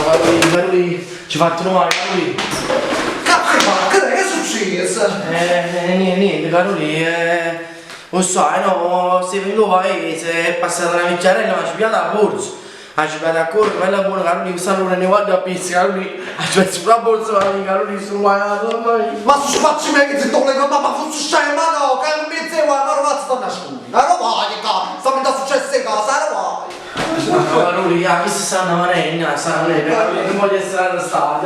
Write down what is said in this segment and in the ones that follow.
Caroli, ci fa trovare, Caroli. Cazzo fa? Che è successo? Niente, Caroli, lo sai, no, sei venuto a paese, è passata una vecchiarella, ma ci piace la borsa. Ci piace a correre, bella buona, Caroli, quest'anno non ne guarda a pizza, Caroli, ci metti sulla borsa, Caroli, sono guardato, Ma se ci faccio me che ti toglie con mamma, forse stai, ma no, che non mi zio, ma non va a nascondere. Ma non vai, ca, sta mi da successo in casa, non vai. Caroli, questa sta una marina, Caroli, non voglio essere arrestato,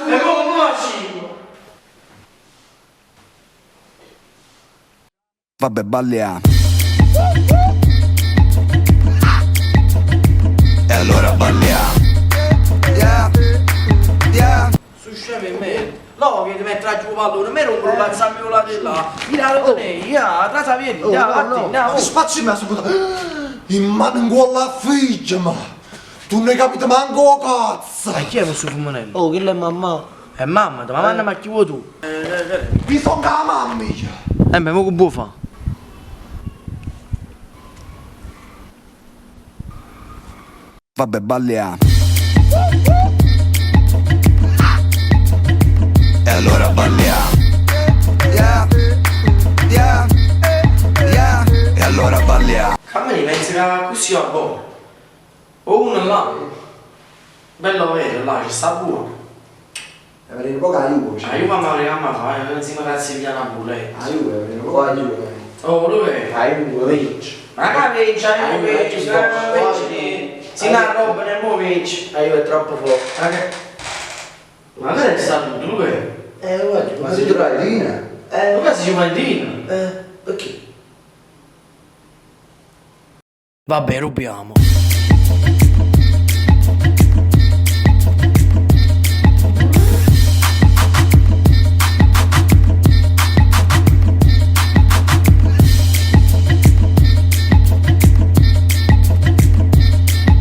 e come faccio? Vabbè, balliamo. E allora balliamo. Su scemo in me. No, che ti metti a giù pallone, me non lo lanciamo la di là. Mira lo lei, trasa vieni, Ma spazio me subito. In mano con la figlia, ma. Tu ne capito manco cazzo. Ma chi è questo fumanello? Oh, che è mamma? È mamma, ma mamma ma chi vuoi tu? Vi sono la mamma mia. Ma che vuoi fare? Vabbè, balliamo. E allora balliamo. E allora balliamo. A me pensi che così a buono. O uno là. Bello vero, là, ci sta buono. E per un po' aiuto. Io mamma che mamma fa, insieme a ragazzi piano pure. Aiuto, per un po' aiuto. Oh, lo vedi? Aiuto, vinci. Ma che vinci, si una roba nel mo vinci. Io è troppo forte. Ma che è stato tu, lo vedi? Guarda, Ma si trova Dina? Ma che si fa in dino? Perché? Vabbè, rubiamo.